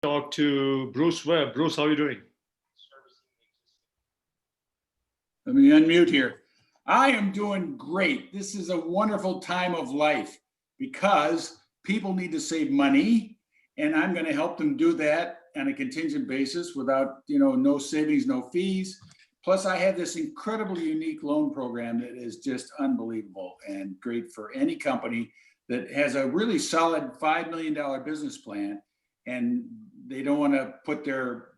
Talk to Bruce Webb. Bruce, how are you doing? Let me unmute here. I am doing great. This is a wonderful time of life because people need to save money, and I'm going to help them do that on a contingent basis without, no savings, no fees. Plus, I have this incredibly unique loan program that is just unbelievable and great for any company that has a really solid $5 million business plan, and they don't want to put their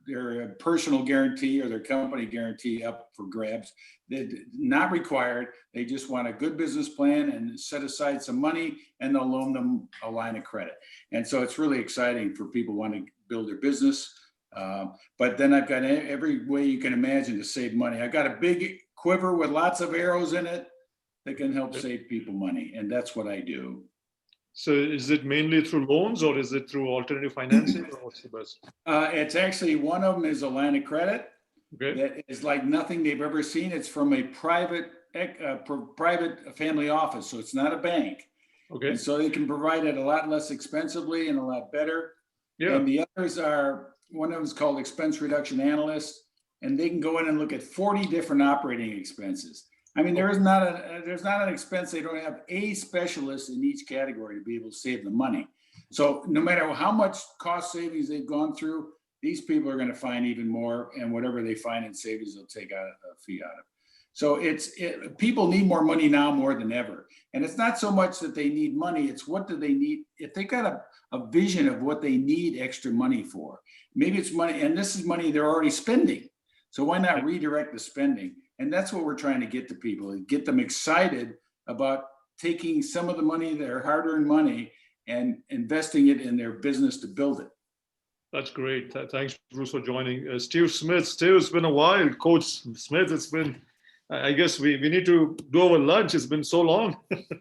personal guarantee or their company guarantee up for grabs. They're not required. They just want a good business plan and set aside some money, and they'll loan them a line of credit. And so it's really exciting for people who want to build their business. But then I've got every way you can imagine to save money. I've got a big quiver with lots of arrows in it that can help save people money. And that's what I do. So is it mainly through loans or is it through alternative financing or what's the best? It's actually, one of them is a line of credit that is like nothing they've ever seen. It's from a private family office. So it's not a bank. Okay. And so they can provide it a lot less expensively and a lot better. Yeah. And the others are, one of them is called Expense Reduction Analyst, and they can go in and look at 40 different operating expenses. I mean, there's not an expense they don't have a specialist in each category to be able to save the money. So no matter how much cost savings they've gone through, these people are going to find even more, and whatever they find in savings, they'll take out a fee out of. So people need more money now more than ever. And it's not so much that they need money, it's what do they need. If they got a vision of what they need extra money for, maybe it's money, and this is money they're already spending. So why not redirect the spending? And that's what we're trying to get to people, and get them excited about taking some of the money, their hard-earned money, and investing it in their business to build it. That's great. Thanks, Bruce, for joining. Steve Smith. Steve, it's been a while. Coach Smith, it's been, I guess we need to do our lunch. It's been so long.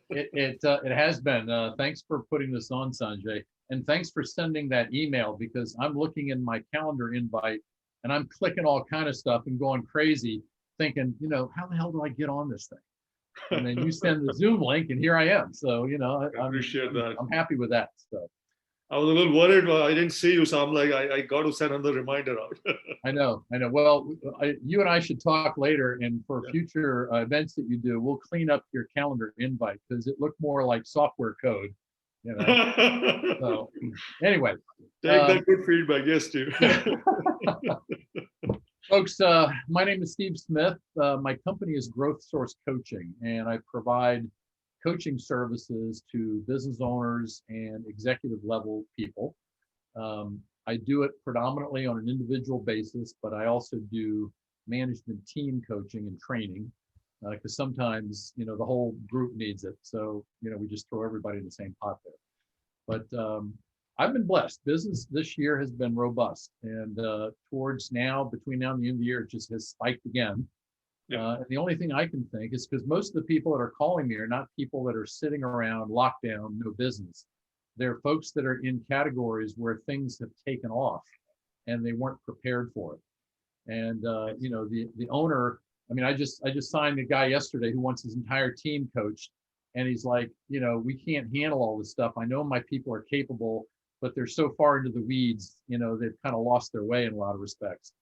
It has been. Thanks for putting this on, Sanjay. And thanks for sending that email, because I'm looking in my calendar invite and I'm clicking all kind of stuff and going crazy, thinking, how the hell do I get on this thing? And then you send the Zoom link and here I am. So, I appreciate that. I'm happy with that stuff. I was a little worried. I didn't see you. So I'm like, I got to send another reminder out. I know. Well, you and I should talk later, and for future events that you do, we'll clean up your calendar invite because it looked more like software code. So anyway. Take that good feedback. Yes, Steve. Folks, my name is Steve Smith. My company is Growth Source Coaching, and I provide coaching services to business owners and executive level people. I do it predominantly on an individual basis, but I also do management team coaching and training, because sometimes, the whole group needs it. So, we just throw everybody in the same pot there. But I've been blessed. Business this year has been robust, and between now and the end of the year, it just has spiked again. And the only thing I can think is because most of the people that are calling me are not people that are sitting around locked down, no business. They're folks that are in categories where things have taken off and they weren't prepared for it. And the owner, I just signed a guy yesterday who wants his entire team coached, and he's like, we can't handle all this stuff. I know my people are capable, but they're so far into the weeds, they've kind of lost their way in a lot of respects.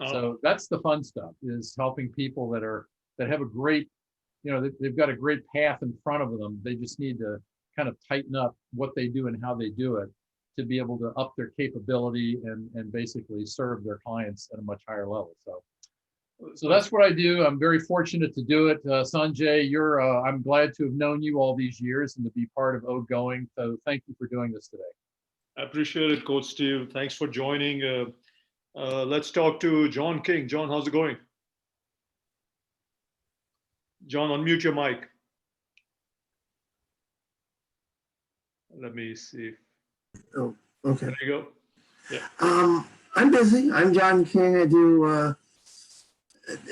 So that's the fun stuff, is helping people that have a great, they've got a great path in front of them. They just need to kind of tighten up what they do and how they do it to be able to up their capability and basically serve their clients at a much higher level. So that's what I do. I'm very fortunate to do it. Sanjay, I'm glad to have known you all these years and to be part of oGoing. So thank you for doing this today. I appreciate it, Coach Steve. Thanks for joining. Let's talk to John King. John, how's it going? John, unmute your mic. Let me see. Oh, okay. There you go. Yeah. I'm busy. I'm John King. I do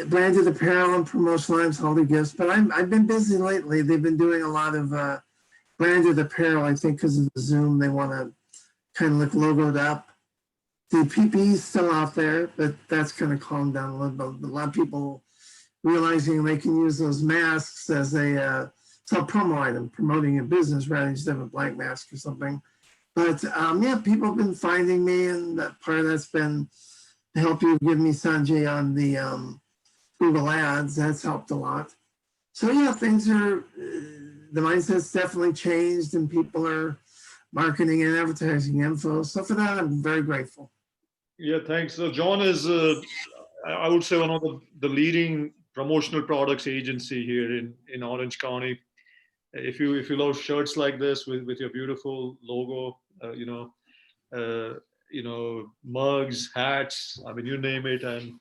branded apparel and promotional items, holiday gifts, but I've been busy lately. They've been doing a lot of branded apparel, I think, because of the Zoom. They want to kind of look logoed up. The PPE is still out there, but that's kind of calmed down a little bit. A lot of people realizing they can use those masks as a promo item, promoting a business rather than just have a blank mask or something. But yeah, people have been finding me, and that part of that's been to help you give me Sanjay on the Google Ads. That's helped a lot. So yeah, things are, the mindset's definitely changed, and people are marketing and advertising info. So for that, I'm very grateful. Yeah, thanks. So John is, I would say, one of the leading promotional products agency here in Orange County. If you love shirts like this with your beautiful logo, mugs, hats, I mean, you name it, and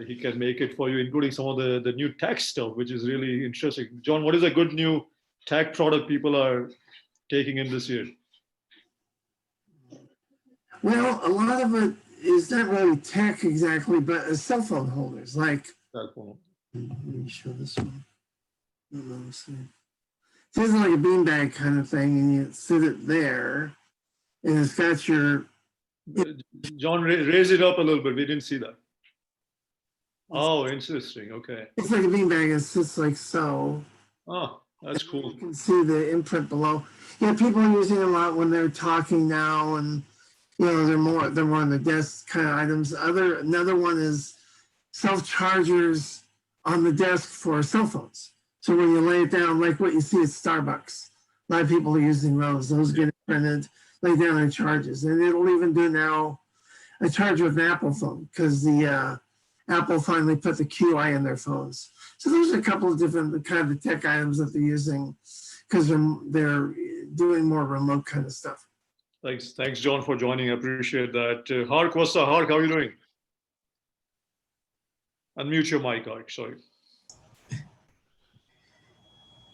he can make it for you, including some of the new tech stuff, which is really interesting. John, what is a good new tech product people are taking in this year? Well, a lot of it is not really tech exactly, but cell phone holders. Like, Cell phone. let me show this one. Let's see. So it's like a beanbag kind of thing, and you sit it there, and it's got your. John, raise it up a little bit. We didn't see that. Oh, interesting. Okay. It's like a beanbag. It sits like so. Oh, that's cool. You can see the imprint below. Yeah, people are using it a lot when they're talking now, and they're more on the desk kind of items. Another one is self-chargers on the desk for cell phones. So when you lay it down, like what you see at Starbucks, a lot of people are using those. Those get printed, lay down and charges. And it'll even do now a charger with an Apple phone, because the Apple finally put the QI in their phones. So there's a couple of different kind of the tech items that they're using, because they're doing more remote kind of stuff. Thanks, John, for joining. I appreciate that. Hark, what's up, Hark? How are you doing? Unmute your mic, Hark. Sorry.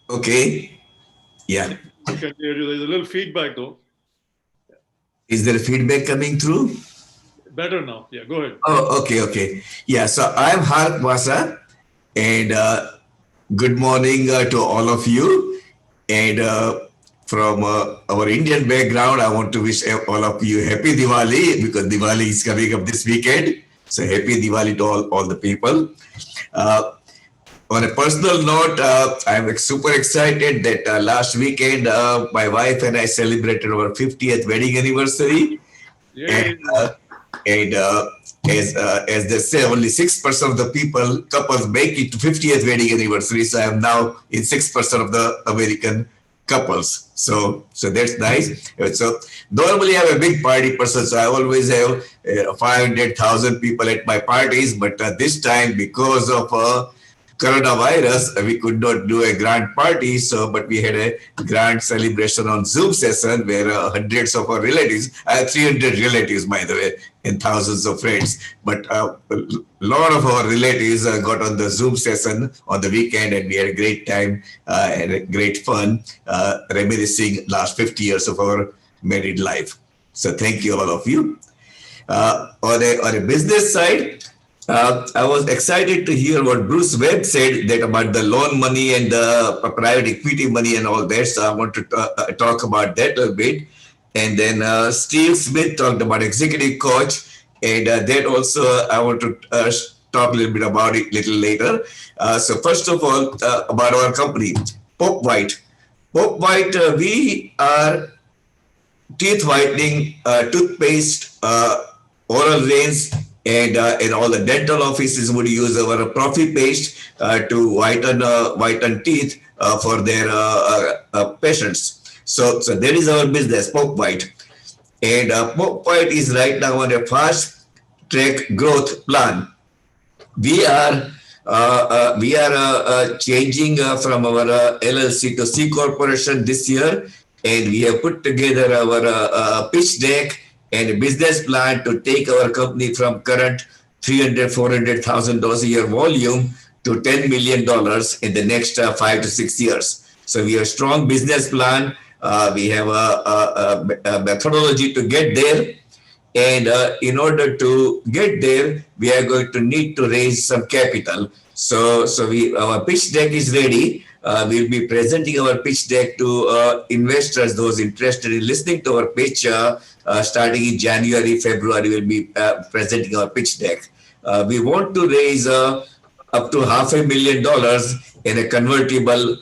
Okay. Yeah. I can hear you. There's a little feedback, though. Is there feedback coming through? Better now. Yeah, go ahead. Oh, okay. Yeah, so I'm Hark Vasa, and good morning to all of you. And from our Indian background, I want to wish all of you happy Diwali, because Diwali is coming up this weekend. So happy Diwali to all the people. On a personal note, I'm super excited that last weekend, my wife and I celebrated our 50th wedding anniversary. Yay. And as they say, only 6% of the couples make it to 50th wedding anniversary. So I'm now in 6% of the American couples. So that's nice. So normally I'm a big party person, so I always have 500,000 people at my parties. But this time, because of coronavirus, we could not do a grand party. But we had a grand celebration on Zoom session where hundreds of our relatives, I have 300 relatives, by the way, and thousands of friends. But a lot of our relatives got on the Zoom session on the weekend, and we had a great time and a great fun, reminiscing last 50 years of our married life. So thank you, all of you. On a business side, I was excited to hear what Bruce Webb said that about the loan money and the private equity money and all that. So I want to talk about that a bit. And then Steve Smith talked about executive coach, and that also I want to talk a little bit about it a little later. So first of all, about our company, Pop White. Pop White, we are teeth whitening, toothpaste, oral rinse, and all the dental offices would use our Profi paste to whiten teeth for their patients. So that is our business, Pop White. And Pop White is right now on a fast track growth plan. We are changing from our LLC to C Corporation this year, and we have put together our pitch deck and a business plan to take our company from current $300,000-$400,000 a year volume to $10 million in the next 5 to 6 years. So we have a strong business plan. We have a methodology to get there. And in order to get there, we are going to need to raise some capital. So our pitch deck is ready. We'll be presenting our pitch deck to investors, those interested in listening to our pitch. Starting in January, February, we'll be presenting our pitch deck. We want to raise up to $500,000 in a convertible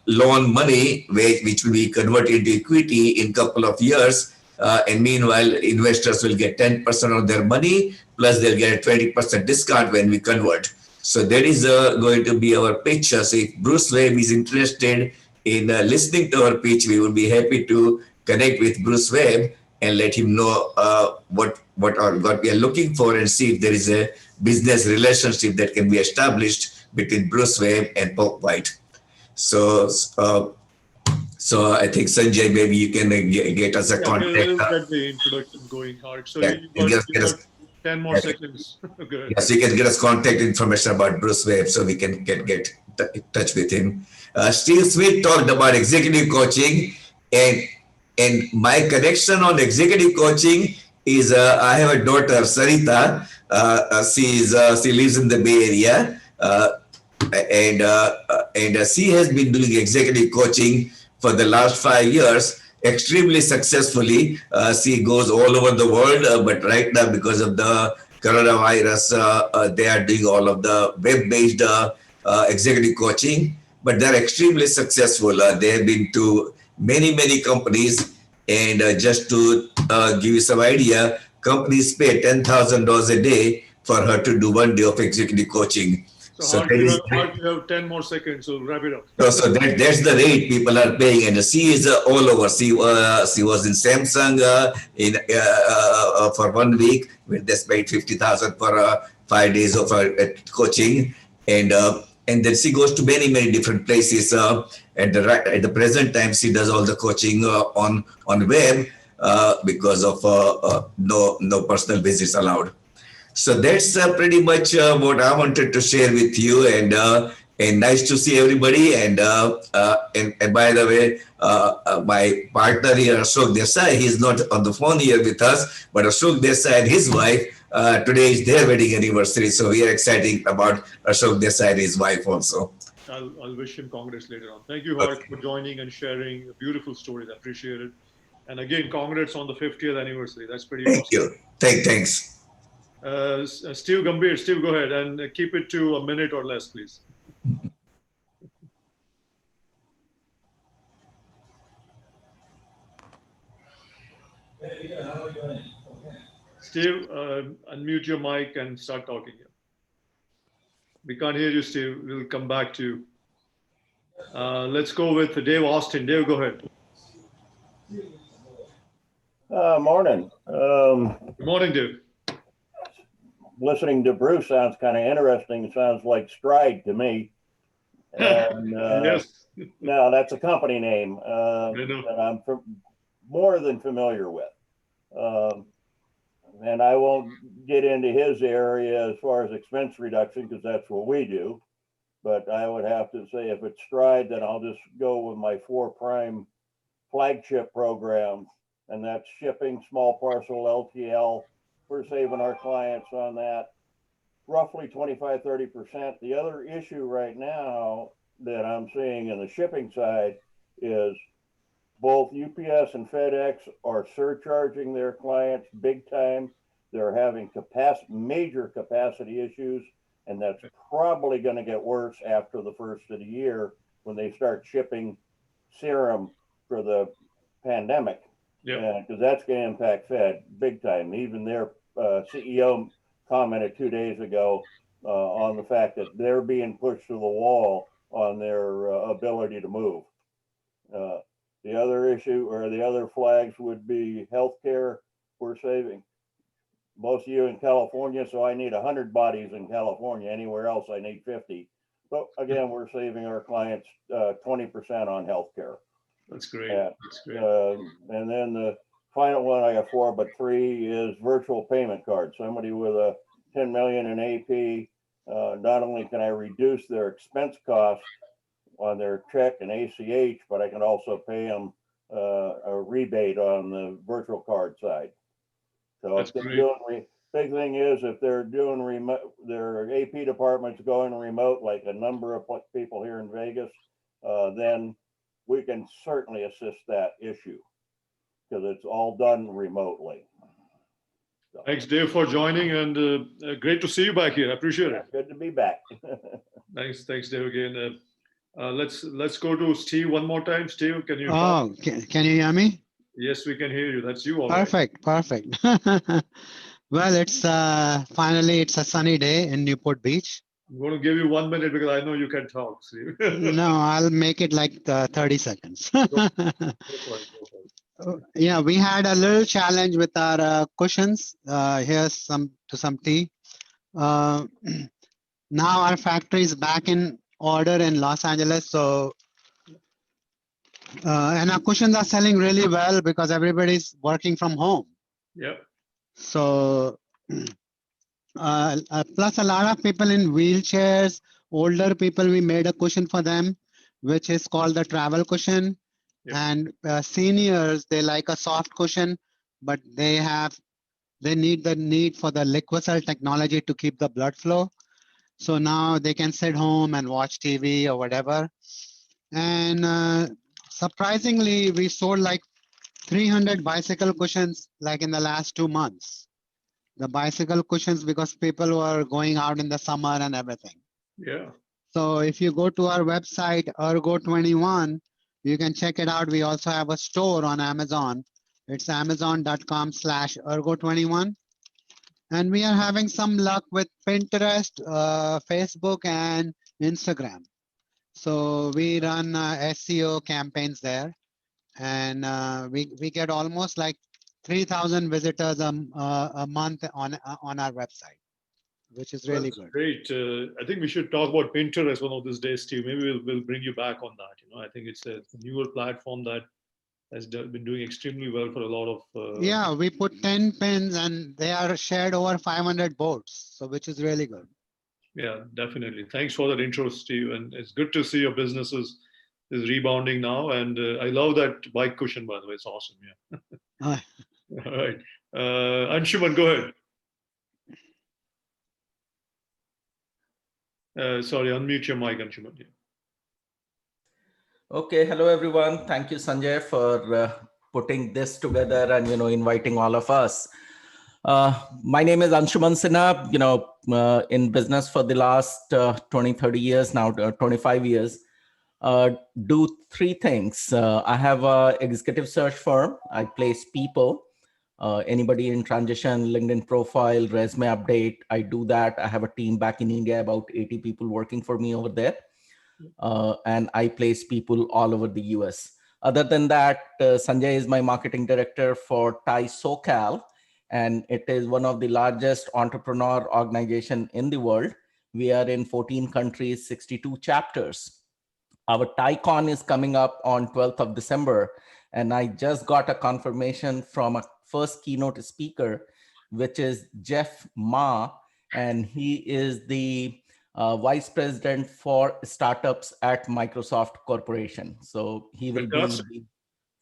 loan money, which will be converted into equity in couple of years. And meanwhile, investors will get 10% of their money, plus they'll get a 20% discount when we convert. So that is going to be our pitch. So if Bruce Webb is interested in listening to our pitch, we would be happy to connect with Bruce Webb and let him know what we are looking for, and see if there is a business relationship that can be established between Bruce Webb and Pope White. So I think Sanjay, maybe you can get us a contact. We'll get the introduction going, Hark. So Yeah, you get got us 10 more seconds. Good. Yes, you can get us contact information about Bruce Webb so we can get in touch with him. Steve Smith talked about executive coaching, and my connection on executive coaching is I have a daughter, Sarita. She lives in the Bay Area, and she has been doing executive coaching for the last 5 years extremely successfully. She goes all over the world, but right now, because of the coronavirus, they are doing all of the web-based executive coaching, but they're extremely successful. They have been to many companies, and just to give you some idea, companies pay $10,000 a day for her to do 1 day of executive coaching. So Hark, you have 10 more seconds, so wrap it up. So that's the rate people are paying, and she is all over. She was in Samsung for 1 week, where they paid $50,000 for 5 days of coaching, and then she goes to many different places. At the present time, she does all the coaching on web because of no personal visits allowed. So that's pretty much what I wanted to share with you, and nice to see everybody. And by the way, my partner here, Ashok Desai, he's not on the phone here with us, but Ashok Desai and his wife, today is their wedding anniversary. So we are excited about Ashok Desai and his wife also. I'll wish him congrats later on. Thank you, Hark, for joining and sharing beautiful stories. I appreciate it. And again, congrats on the 50th anniversary. That's pretty awesome. Thank you. Thanks. Steve Gambhir, Steve, go ahead and keep it to a minute or less, please. Steve, unmute your mic and start talking. We can't hear you, Steve. We'll come back to you. Let's go with Dave Austin. Dave, go ahead. Morning. Good morning, Dave. Listening to Bruce sounds kind of interesting. It sounds like Stride to me. And, yes. No, that's a company name that I'm more than familiar with. And I won't get into his area as far as expense reduction, because that's what we do. But I would have to say, if it's Stride, then I'll just go with my 4 prime flagship program, and that's shipping, small parcel, LTL. We're saving our clients on that roughly 25–30%. The other issue right now that I'm seeing in the shipping side is both UPS and FedEx are surcharging their clients big time. They're having major capacity issues, and that's probably going to get worse after the first of the year when they start shipping serum for the pandemic. Yeah, because that's going to impact Fed big time. Even their CEO commented 2 days ago on the fact that they're being pushed to the wall on their ability to move. The other issue, or the other flags, would be healthcare. We're saving. Most of you in California, so I need 100 bodies in California. Anywhere else, I need 50. But again, we're saving our clients 20% on healthcare. That's great. That's great. And then the final one, I got 4, but 3 is virtual payment cards. Somebody with a 10 million in AP, not only can I reduce their expense costs on their check and ACH, but I can also pay them a rebate on the virtual card side. So if they're doing big thing is, if they're doing remote, their AP department's going remote, like a number of people here in Vegas, then we can certainly assist that issue because it's all done remotely. So. Thanks, Dave, for joining, and great to see you back here. I appreciate it. Good to be back. Thanks, Dave, again. Let's go to Steve one more time. Steve, can you talk? Oh, can you hear me? Yes, we can hear you. That's you all right. Perfect, perfect. Well, it's finally it's a sunny day in Newport Beach. I'm going to give you 1 minute because I know you can talk, Steve. No, I'll make it like 30 seconds. Go for it, go for it. Yeah, we had a little challenge with our cushions. Here's some tea. Now our factory is back in order in Los Angeles. So, and our cushions are selling really well because everybody's working from home. Yeah. So, plus a lot of people in wheelchairs, older people, we made a cushion for them, which is called the travel cushion. Yep. And seniors, they like a soft cushion, but they need for the liquid cell technology to keep the blood flow. So now they can sit home and watch TV or whatever. And surprisingly, we sold like 300 bicycle cushions like in the last 2 months. The bicycle cushions because people were going out in the summer and everything. Yeah. So if you go to our website, Ergo21, you can check it out. We also have a store on Amazon. It's amazon.com/Ergo21. And we are having some luck with Pinterest, Facebook, and Instagram. So we run SEO campaigns there. And we get almost like 3,000 visitors a month on our website, which is really That's good. great. I think we should talk about Pinterest one of these days, Steve. Maybe we'll bring you back on that. I think it's a newer platform that has been doing extremely well for a lot of. Yeah, we put 10 pins and they are shared over 500 boards, so which is really good. Yeah, definitely. Thanks for that intro, Steve. And it's good to see your business is rebounding now. And I love that bike cushion, by the way. It's awesome. Yeah. All right. Anshuman, go ahead. Sorry, unmute your mic, Anshuman. Yeah. Okay, hello everyone. Thank you, Sanjay, for putting this together and inviting all of us. My name is Anshuman Sinha. In business for the last 20, 30 years now, 25 years. Do 3 things. I have an executive search firm. I place people. Anybody in transition, LinkedIn profile, resume update. I do that. I have a team back in India, about 80 people working for me over there. And I place people all over the US. Other than that, Sanjay is my marketing director for TIE SoCal, and it is one of the largest entrepreneur organization in the world. We are in 14 countries, 62 chapters. Our TIECon is coming up on 12th of December, and I just got a confirmation from a first keynote speaker, which is Jeff Ma, and he is the Vice President for Startups at Microsoft Corporation. So he will be the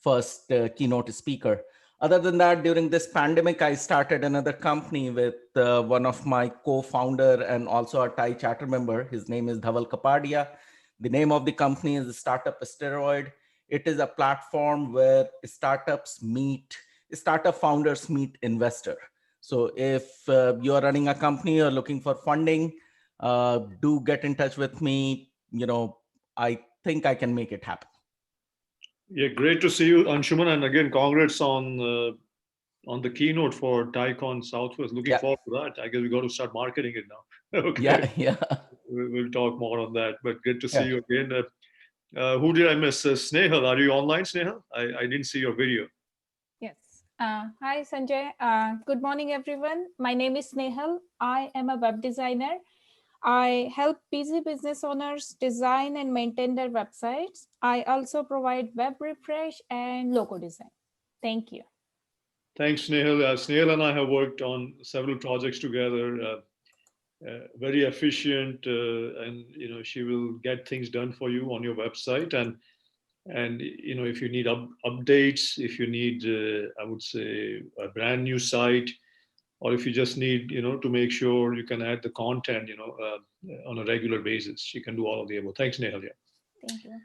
first keynote speaker. Other than that, during this pandemic, I started another company with one of my co-founder and also a TIE charter member. His name is Dhaval Kapadia. The name of the company is Startup Steroid. It is a platform where startup founders meet investor. So if you are running a company or looking for funding, do get in touch with me. I think I can make it happen. Yeah, great to see you, Anshuman. And again, congrats on the keynote for TIECon Southwest. Looking forward to that. I guess we got to start marketing it now. Okay. Yeah. We'll talk more on that. But good to see you again. Who did I miss? Snehal, are you online, Snehal? I didn't see your video. Yes. Hi, Sanjay. Good morning, everyone. My name is Snehal. I am a web designer. I help busy business owners design and maintain their websites. I also provide web refresh and logo design. Thank you. Thanks, Snehal. Snehal and I have worked on several projects together. Very efficient, and she will get things done for you on your website. And if you need updates, if you need, I would say, a brand new site, or if you just need, to make sure you can add the content, on a regular basis, she can do all of the above. Thanks, Nehal. Yeah. Thank you.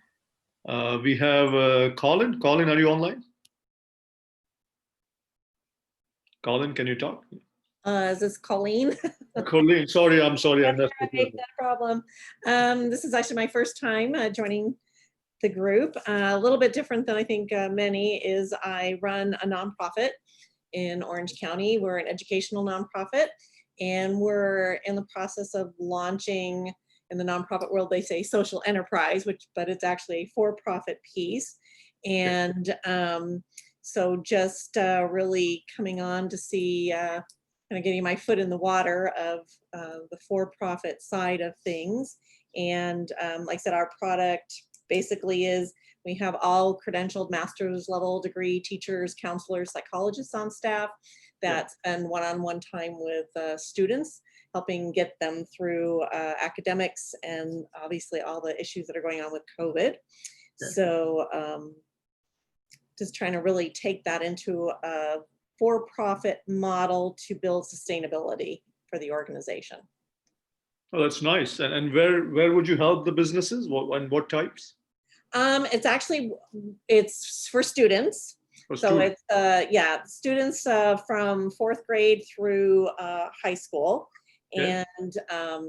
We have Colin. Colin, are you online? Colin, can you talk? Is this Colleen? Colleen, sorry, I'm sorry. I That's messed all with you. right, no problem. This is actually my first time joining the group. A little bit different than I think many is I run a nonprofit in Orange County. We're an educational nonprofit, and we're in the process of launching, in the nonprofit world, they say social enterprise, but it's actually a for-profit piece. And so just really coming on to see, kind of getting my foot in the water of the for-profit side of things. And like I said, our product basically is we have all credentialed master's level degree teachers, counselors, psychologists on staff that spend one-on-one time with students, helping get them through academics and obviously all the issues that are going on with COVID. So just trying to really take that into a for-profit model to build sustainability for the organization. Oh, that's nice. And where would you help the businesses? What types? It's actually, it's for students. So it's, students from 4th grade through high school. Okay. And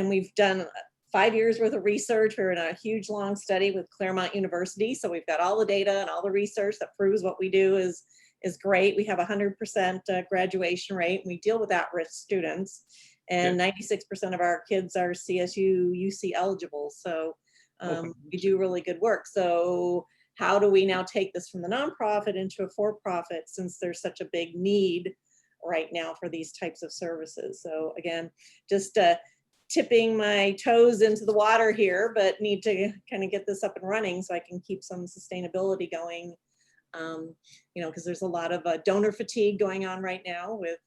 we've done 5 years worth of research. We're in a huge long study with Claremont University. So we've got all the data and all the research that proves what we do is great. We have 100% graduation rate. We deal with at-risk students, and 96% of our kids are CSU, UC eligible. So we do really good work. So how do we now take this from the nonprofit into a for-profit, since there's such a big need right now for these types of services? So again, just tipping my toes into the water here, but need to kind of get this up and running so I can keep some sustainability going. You know, because there's a lot of donor fatigue going on right now with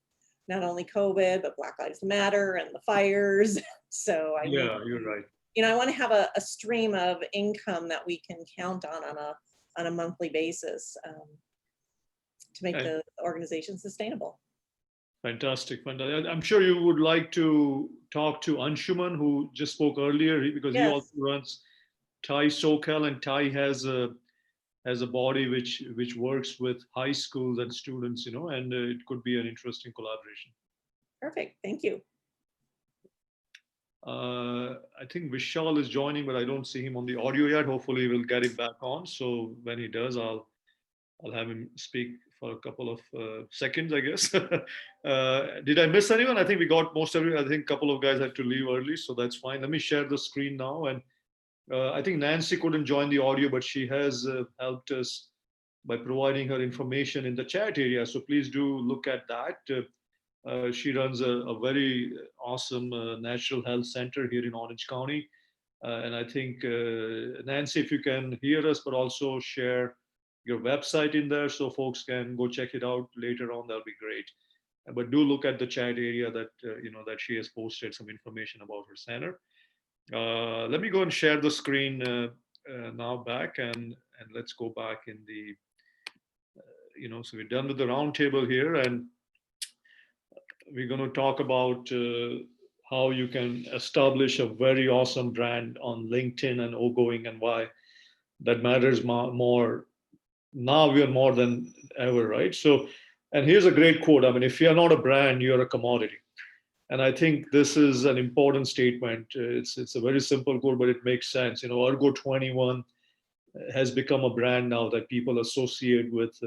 not only COVID, but Black Lives Matter and the fires. So You're right. You know, I want to have a stream of income that we can count on a monthly basis to make the organization sustainable. Fantastic. I'm sure you would like to talk to Anshuman, who just spoke earlier, because he also runs Thai SoCal, and Thai has a body which works with high schools and students, you know, and it could be an interesting collaboration. Perfect. Thank you. I think Vishal is joining, but I don't see him on the audio yet. Hopefully we'll get him back on. So when he does, I'll have him speak for a couple of seconds, I guess. Did I miss anyone? I think we got most of it. I think a couple of guys had to leave early, so that's fine. Let me share the screen now. And I think Nancy couldn't join the audio, but she has helped us by providing her information in the chat area. So please do look at that. She runs a very awesome natural health center here in Orange County. And I think, Nancy, if you can hear us, but also share your website in there so folks can go check it out later on, that'll be great. But do look at the chat area that, that she has posted some information about her center. Let me go and share the screen now back, and let's go back in the, so we're done with the roundtable here, and we're going to talk about how you can establish a very awesome brand on LinkedIn and oGoing, and why that matters more. Now we are more than ever, right? So, and here's a great quote. I mean, if you're not a brand, you're a commodity. And I think this is an important statement. It's a very simple quote, but it makes sense. Ergo 21 has become a brand now that people associate with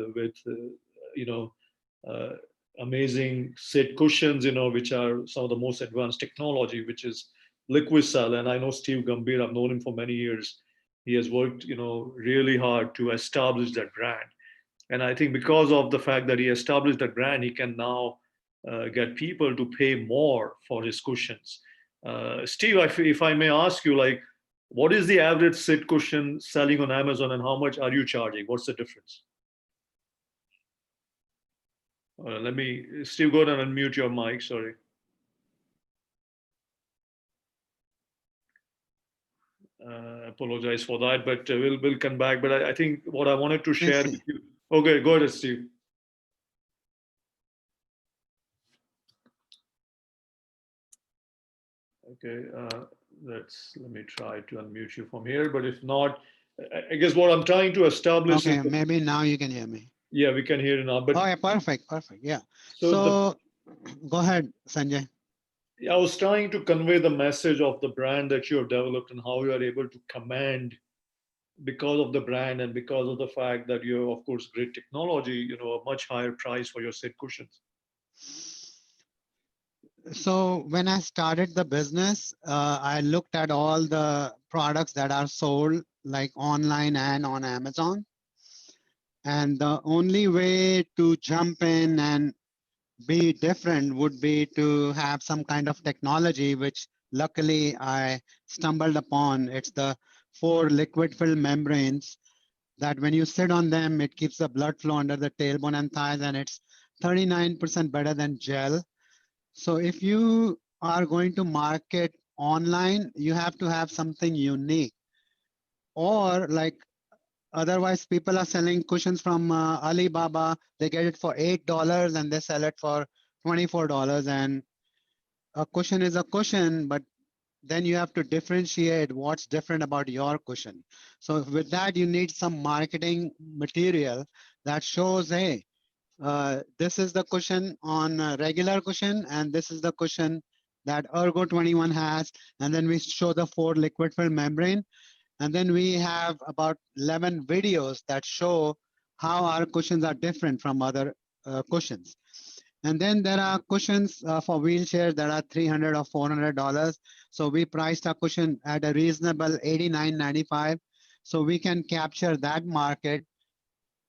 amazing sit cushions, which are some of the most advanced technology, which is LiquidCell. And I know Steve Gambhir, I've known him for many years. He has worked, really hard to establish that brand. And I think because of the fact that he established that brand, he can now get people to pay more for his cushions. Steve, if I may ask you, like, what is the average sit cushion selling on Amazon, and how much are you charging? What's the difference? Let me, Steve, go ahead and unmute your mic, sorry. Apologize for that, but we'll come back. But I think what I wanted to share with you. Okay, go ahead, Steve. Okay, let me try to unmute you from here. But if not, I guess what I'm trying to establish. Okay, maybe now you can hear me. Yeah, we can hear you now. But okay, perfect. Yeah. So Go ahead, Sanjay. Yeah, I was trying to convey the message of the brand that you have developed and how you are able to command, because of the brand and because of the fact that you have, of course, great technology, a much higher price for your seat cushions. So when I started the business, I looked at all the products that are sold like online and on Amazon. And the only way to jump in and be different would be to have some kind of technology, which luckily I stumbled upon. It's the 4 liquid filled membranes that when you sit on them, it keeps the blood flow under the tailbone and thighs, and it's 39% better than gel. So if you are going to market online, you have to have something unique. Or like otherwise, people are selling cushions from Alibaba. They get it for $8 and they sell it for $24. And a cushion is a cushion, but then you have to differentiate what's different about your cushion. So with that, you need some marketing material that shows, hey, this is the cushion on a regular cushion, and this is the cushion that Ergo 21 has. And then we show the 4 liquid filled membrane. And then we have about 11 videos that show how our cushions are different from other cushions. And then there are cushions for wheelchairs that are $300 or $400. So we priced our cushion at a reasonable $89.95. So we can capture that market.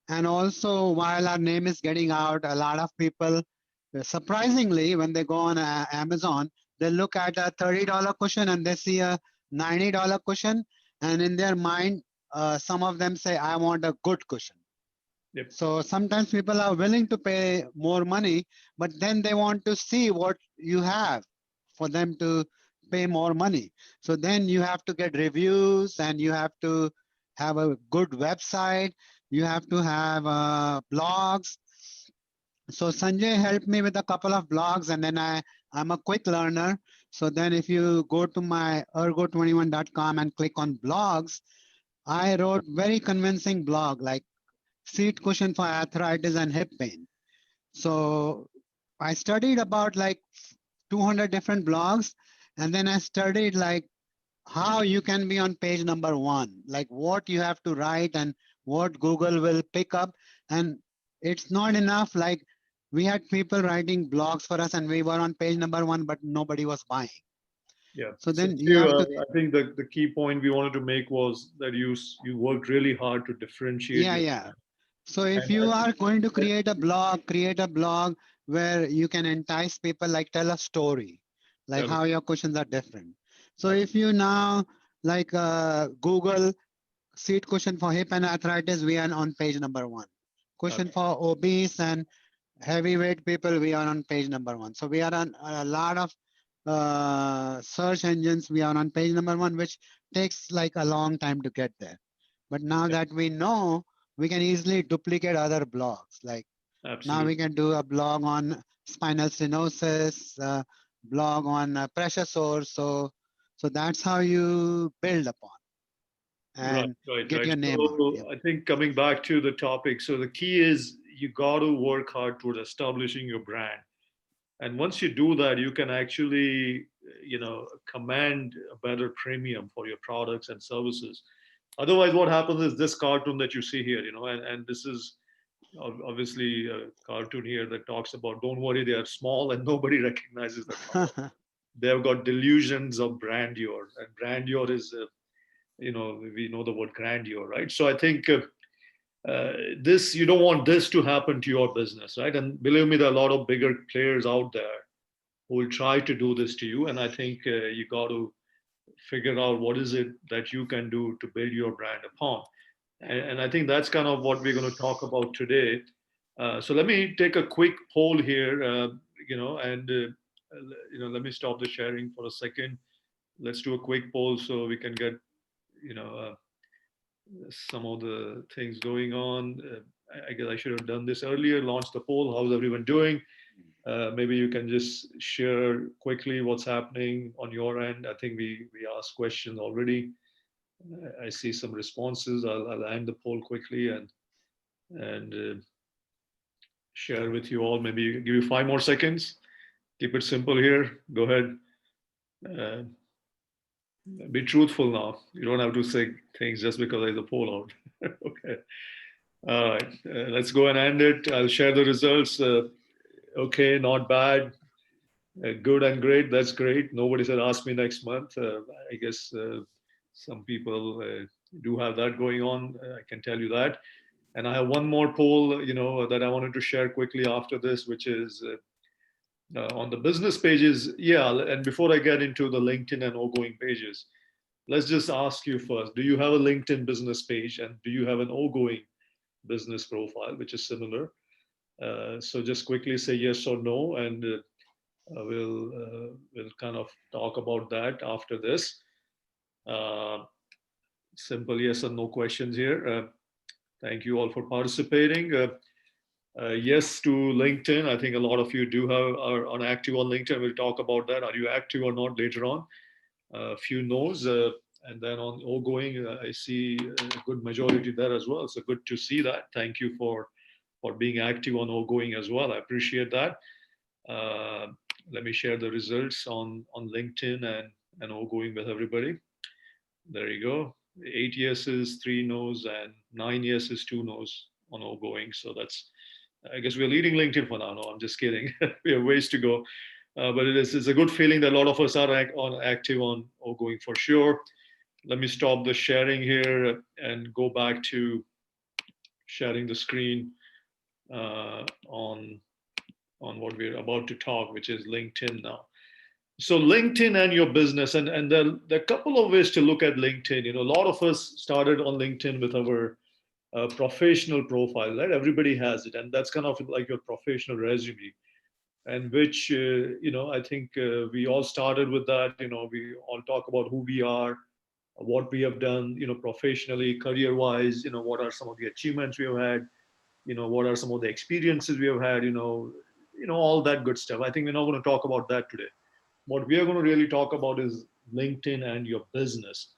And also, while our name is getting out, a lot of people, surprisingly, when they go on Amazon, they look at a $30 cushion and they see a $90 cushion. And in their mind, some of them say, I want a good cushion. Yep. So sometimes people are willing to pay more money, but then they want to see what you have for them to pay more money. So then you have to get reviews and you have to have a good website. You have to have blogs. So Sanjay helped me with a couple of blogs, and then I'm a quick learner. So then if you go to my ergo21.com and click on blogs, I wrote very convincing blog like seat cushion for arthritis and hip pain. So I studied about like 200 different blogs, and then I studied like how you can be on page number 1, like what you have to write and what Google will pick up. And it's not enough. Like we had people writing blogs for us and we were on page number 1, but nobody was buying. Yeah. So then you have to. I think the key point we wanted to make was that you worked really hard to differentiate. Yeah. So if you are going to create a blog where you can entice people, like tell a story, like how your questions are different. So if you now like Google seat cushion for hip and arthritis, we are on page number 1. Cushion for obese and heavyweight people, we are on page number 1. So we are on a lot of search engines. We are on page number 1, which takes like a long time to get there. But now that we know, we can easily duplicate other blogs. Like now we can do a blog on spinal stenosis, blog on pressure sores. So that's how you build upon and get your name out. Yeah. I think coming back to the topic, so the key is you got to work hard toward establishing your brand. And once you do that, you can actually, command a better premium for your products and services. Otherwise, what happens is this cartoon that you see here, and this is obviously a cartoon here that talks about, don't worry, they are small and nobody recognizes them. They've got delusions of grandeur, and grandeur is, we know the word grandeur, right? So I think you don't want this to happen to your business, right? And believe me, there are a lot of bigger players out there who will try to do this to you. And I think you got to figure out what is it that you can do to build your brand upon. And I think that's kind of what we're going to talk about today. So let me take a quick poll here, let me stop the sharing for a second. Let's do a quick poll so we can get, some of the things going on. I guess I should have done this earlier, launched the poll. How's everyone doing? Maybe you can just share quickly what's happening on your end. I think we asked questions already. I see some responses. I'll end the poll quickly and share with you all. Maybe give you 5 more seconds. Keep it simple here. Go ahead. Uh, be truthful now. You don't have to say things just because there's a poll out. Okay. All right. Let's go and end it. I'll share the results. Okay, not bad. Good and great. That's great. Nobody said ask me next month. I guess some people do have that going on. I can tell you that. And I have one more poll, that I wanted to share quickly after this, which is on the business pages. Yeah, and before I get into the LinkedIn and oGoing pages, let's just ask you first: do you have a LinkedIn business page, and do you have an oGoing business profile, which is similar? So just quickly say yes or no, and we'll kind of talk about that after this. Simple yes or no questions here. Thank you all for participating. Yes to LinkedIn. I think a lot of you are on active on LinkedIn. We'll talk about that. Are you active or not later on? A few no's. And then on oGoing, I see a good majority there as well. So good to see that. Thank you for being active on oGoing as well. I appreciate that. Let me share the results on LinkedIn and oGoing with everybody. There you go. 8 yeses, 3 no's, and 9 yeses, 2 no's on oGoing. So that's, I guess we're leading LinkedIn for now. No, I'm just kidding. We have ways to go. But it's a good feeling that a lot of us are active on oGoing for sure. Let me stop the sharing here and go back to sharing the screen on what we're about to talk, which is LinkedIn now. So LinkedIn and your business, and there are a couple of ways to look at LinkedIn. A lot of us started on LinkedIn with our professional profile, right? Everybody has it, and that's kind of like your professional resume, and which I think we all started with that. We all talk about who we are, what we have done, professionally, career-wise. What are some of the achievements we have had? What are some of the experiences we have had? All that good stuff. I think we're not going to talk about that today. What we are going to really talk about is LinkedIn and your business,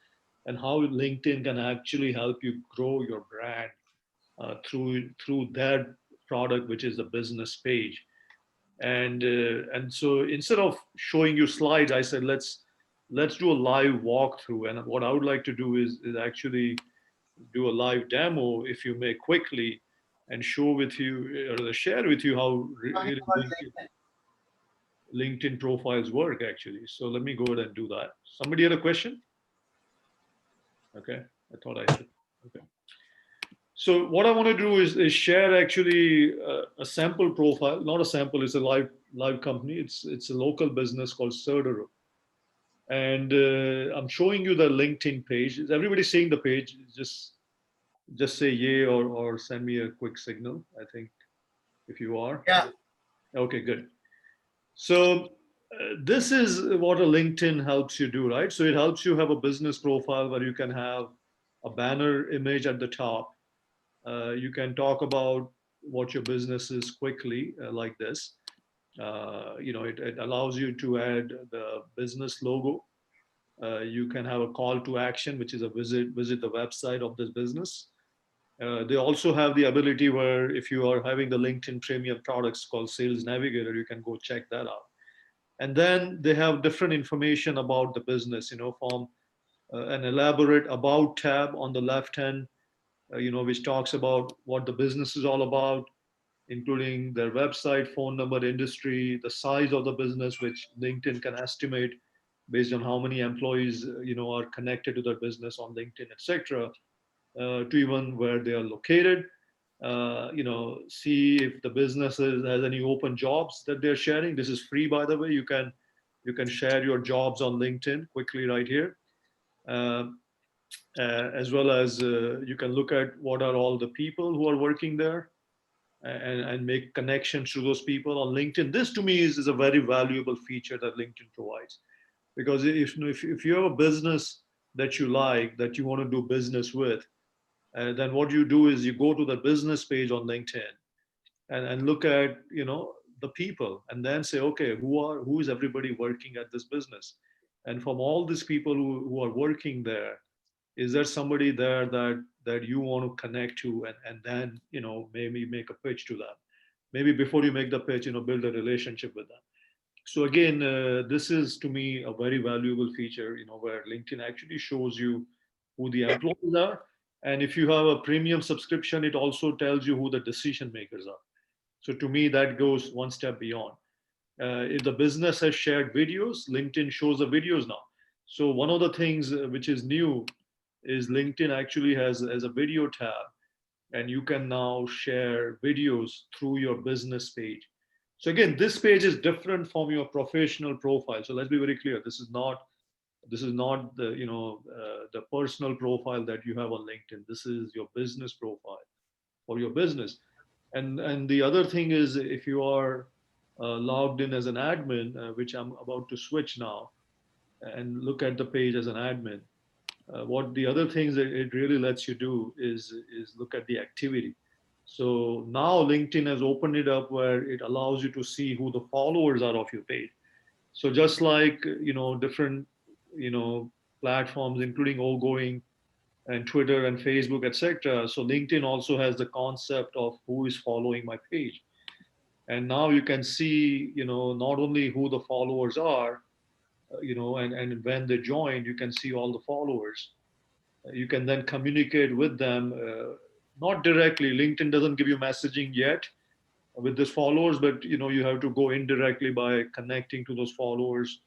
and how LinkedIn can actually help you grow your brand through that product, which is the business page. And so instead of showing you slides, I said let's do a live walkthrough. And what I would like to do is actually do a live demo, if you may, quickly, and show with you or share with you how really LinkedIn profiles work actually. So let me go ahead and do that. Somebody had a question? Okay, I thought I should. Okay. So what I want to do is share actually a sample profile, not a sample, it's a live company. It's a local business called Serdaro. And I'm showing you the LinkedIn page. Is everybody seeing the page? Just say yay or send me a quick signal, I think, if you are. Yeah. Okay, good. So this is what a LinkedIn helps you do, right? So it helps you have a business profile where you can have a banner image at the top. You can talk about what your business is quickly, like this. It allows you to add the business logo. You can have a call to action, which is a visit the website of this business. They also have the ability where if you are having the LinkedIn premium products called Sales Navigator, you can go check that out. And then they have different information about the business, from an elaborate about tab on the left hand, which talks about what the business is all about, including their website, phone number, industry, the size of the business, which LinkedIn can estimate based on how many employees, are connected to their business on LinkedIn, etc. To even where they are located. See if the business has any open jobs that they're sharing. This is free, by the way. You can share your jobs on LinkedIn quickly right here, as well as you can look at what are all the people who are working there, and make connections to those people on LinkedIn. This to me is a very valuable feature that LinkedIn provides, because if you have a business that you like, that you want to do business with, then what you do is you go to the business page on LinkedIn and look at the people, and then say, okay, who is everybody working at this business, and from all these people who are working there, is there somebody there that you want to connect to, and then maybe make a pitch to them. Maybe before you make the pitch, build a relationship with them. So again, this is to me a very valuable feature, where LinkedIn actually shows you who the employees are. And if you have a premium subscription, it also tells you who the decision makers are. So to me, that goes one step beyond. If the business has shared videos, LinkedIn shows the videos now. So one of the things which is new is LinkedIn actually has a video tab, and you can now share videos through your business page. So again, this page is different from your professional profile. So let's be very clear. This is not the the personal profile that you have on LinkedIn. This is your business profile for your business. And the other thing is, if you are logged in as an admin, which I'm about to switch now, and look at the page as an admin, what the other things that it really lets you do is look at the activity. So now LinkedIn has opened it up where it allows you to see who the followers are of your page. So just like different platforms, including oGoing and Twitter and Facebook, etc. So LinkedIn also has the concept of who is following my page. And now you can see, not only who the followers are, and when they joined, you can see all the followers. You can then communicate with them, not directly. LinkedIn doesn't give you messaging yet with these followers, but you have to go indirectly by connecting to those followers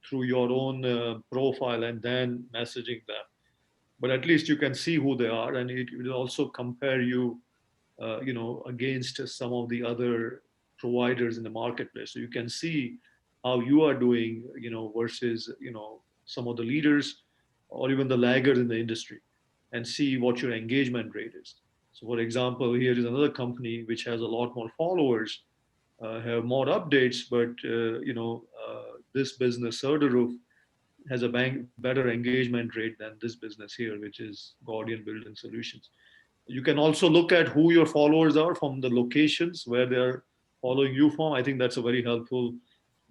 through your own profile and then messaging them. But at least you can see who they are, and it will also compare you, against some of the other providers in the marketplace. So you can see how you are doing, versus some of the leaders or even the laggards in the industry, and see what your engagement rate is. So, for example, here is another company which has a lot more followers, have more updates, but this business, Roof, has a better engagement rate than this business here, which is Guardian Building Solutions. You can also look at who your followers are from the locations where they're following you from. I think that's a very helpful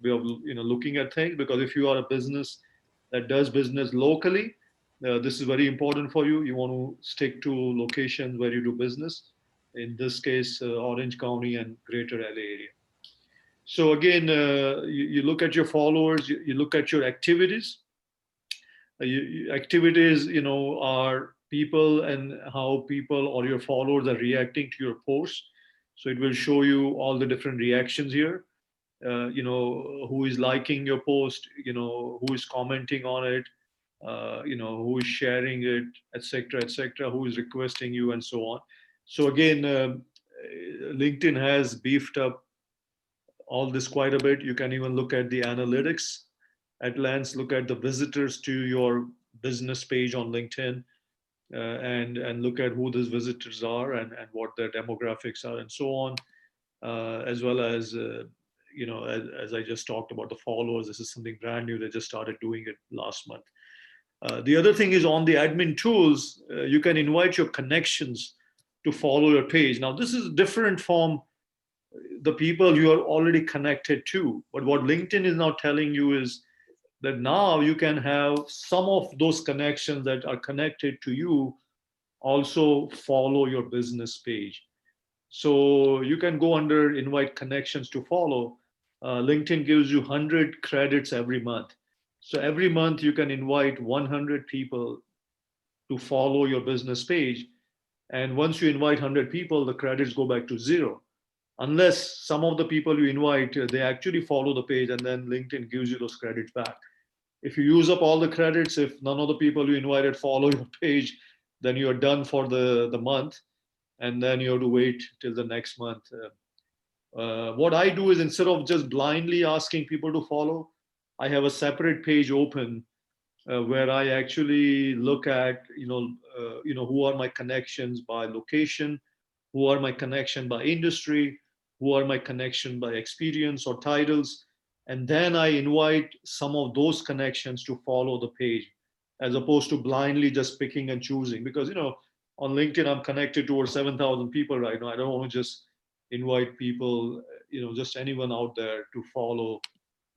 way of looking at things, because if you are a business that does business locally, this is very important for you. You want to stick to locations where you do business. In this case, Orange County and Greater LA area. So again, you look at your followers, you look at your activities. Activities, are people and how people or your followers are reacting to your posts. So it will show you all the different reactions here. Who is liking your post, who is commenting on it, who is sharing it, etc., who is requesting you, and so on. So again, LinkedIn has beefed up all this quite a bit. You can even look at the analytics at glance, look at the visitors to your business page on LinkedIn, and look at who those visitors are, and what their demographics are, and so on, as well as as I just talked about the followers. This is something brand new. They just started doing it last month. The other thing is, on the admin tools, you can invite your connections to follow your page. Now, this is different from the people you are already connected to. But what LinkedIn is now telling you is that now you can have some of those connections that are connected to you also follow your business page. So you can go under invite connections to follow. LinkedIn gives you 100 credits every month. So every month you can invite 100 people to follow your business page. And once you invite 100 people, the credits go back to zero. Unless some of the people you invite, they actually follow the page, and then LinkedIn gives you those credits back. If you use up all the credits, if none of the people you invited follow your page, then you're done for the month, and then you have to wait till the next month. What I do is, instead of just blindly asking people to follow, I have a separate page open where I actually look at who are my connections by location, who are my connection by industry, who are my connection by experience or titles, and then I invite some of those connections to follow the page, as opposed to blindly just picking and choosing. Because on LinkedIn, I'm connected to over 7,000 people right now. I don't want to just invite people, just anyone out there to follow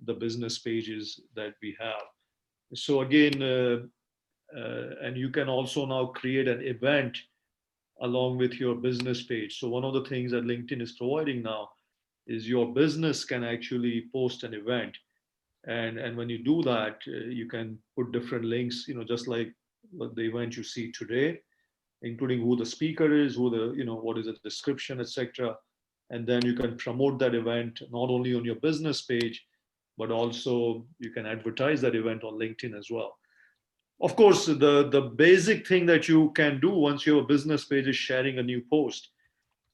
the business pages that we have. So again, and you can also now create an event along with your business page. So one of the things that LinkedIn is providing now is your business can actually post an event. And when you do that, you can put different links, just like the event you see today, including who the speaker is, who the, what is the description, etc. And then you can promote that event not only on your business page, but also you can advertise that event on LinkedIn as well. Of course, the basic thing that you can do once you have a business page is sharing a new post.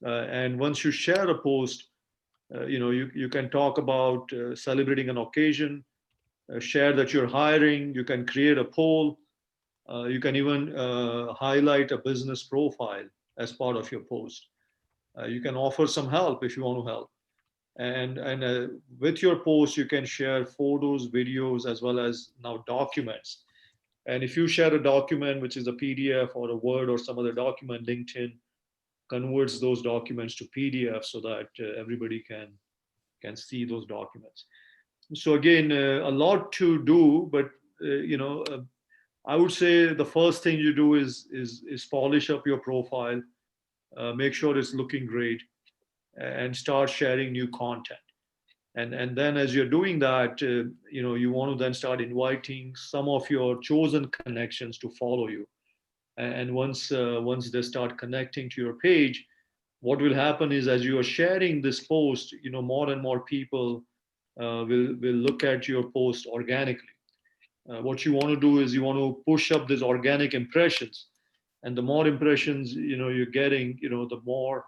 And once you share a post, you can talk about celebrating an occasion, share that you're hiring, you can create a poll, you can even highlight a business profile as part of your post. You can offer some help if you want to help. And with your post, you can share photos, videos, as well as now documents. And if you share a document, which is a PDF or a Word or some other document, LinkedIn converts those documents to PDF so that everybody can see those documents. So again, a lot to do, but I would say the first thing you do is polish up your profile, make sure it's looking great, and start sharing new content. And then as you're doing that, you want to then start inviting some of your chosen connections to follow you. And once they start connecting to your page, what will happen is as you are sharing this post, more and more people will look at your post organically. What you want to do is you want to push up these organic impressions, and the more impressions you're getting, the more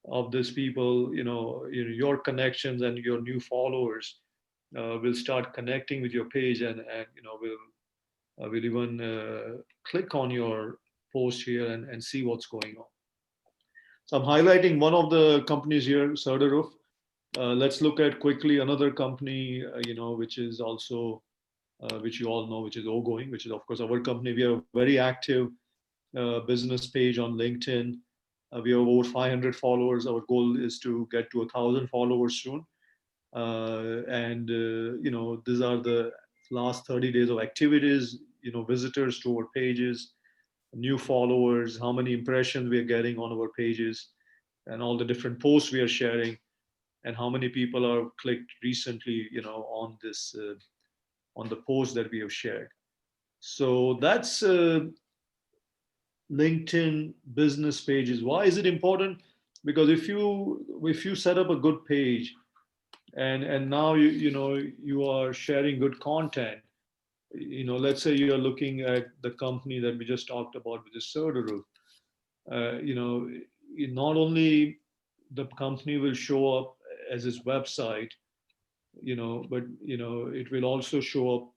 of these people, your connections and your new followers will start connecting with your page, and will even click on your post here and see what's going on. So I'm highlighting one of the companies here, Serderoof. Let's look at quickly another company, which is also, which you all know, which is oGoing, which is of course our company. We have a very active business page on LinkedIn. We have over 500 followers. Our goal is to get to 1,000 followers soon. These are the last 30 days of activities, visitors to our pages, new followers, how many impressions we are getting on our pages, and all the different posts we are sharing, and how many people are clicked recently, on this, on the post that we have shared. So that's LinkedIn business pages. Why is it important? Because if you set up a good page, and now you are sharing good content, let's say you are looking at the company that we just talked about, which is Serderoof. Not only the company will show up as its website, but it will also show up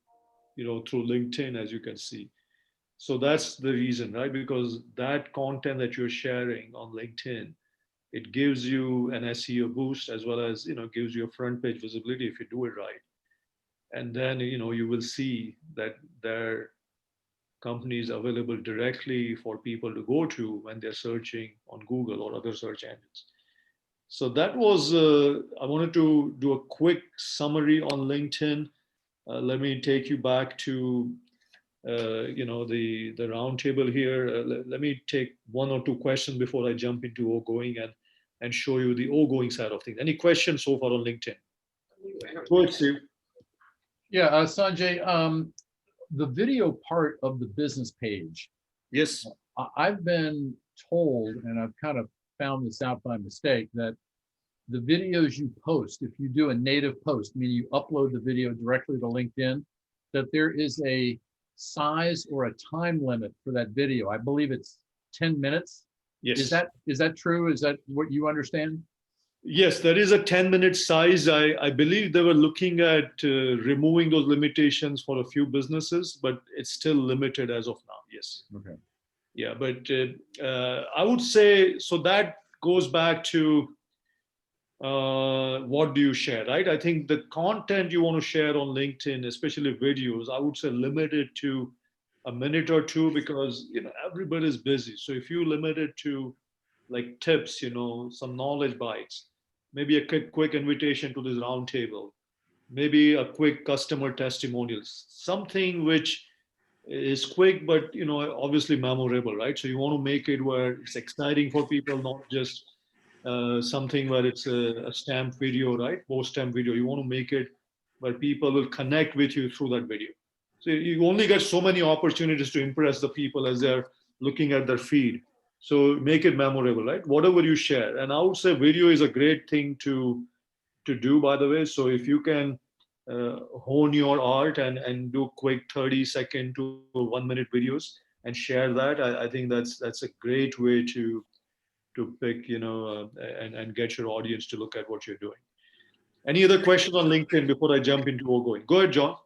through LinkedIn, as you can see. So that's the reason, right? Because that content that you're sharing on LinkedIn, it gives you an SEO boost, as well as gives you a front page visibility if you do it right. And then you will see that their company is available directly for people to go to when they're searching on Google or other search engines. So that was, I wanted to do a quick summary on LinkedIn. Let me take you back to the roundtable here. Let me take one or two questions before I jump into oGoing and show you the oGoing side of things. Any questions so far on LinkedIn? Go ahead, Steve. Yeah, Sanjay, the video part of the business page. Yes. I've been told, and I've kind of found this out by mistake, that the videos you post, if you do a native post, meaning you upload the video directly to LinkedIn, that there is a size or a time limit for that video. I believe it's 10 minutes. Yes. Is that true? Is that what you understand? Yes, there is a 10-minute size. I believe they were looking at removing those limitations for a few businesses, but it's still limited as of now. Yes. Okay. Yeah, but I would say, so that goes back to what do you share, right? I think the content you want to share on LinkedIn, especially videos, I would say limit it to a minute or two, because everybody's busy. So if you limit it to like tips, some knowledge bites, maybe a quick invitation to this roundtable, maybe a quick customer testimonials, something which is quick, but obviously memorable, right? So you want to make it where it's exciting for people, not just something where it's a stamp video, right? Post stamp video. You want to make it where people will connect with you through that video. So you only get so many opportunities to impress the people as they're looking at their feed. So make it memorable, right? Whatever you share. And I would say video is a great thing to do, by the way. So if you can hone your art and do quick 30-second to 1-minute videos and share that, I think that's a great way to pick, and get your audience to look at what you're doing. Any other questions on LinkedIn before I jump into oGoing? Go ahead, John.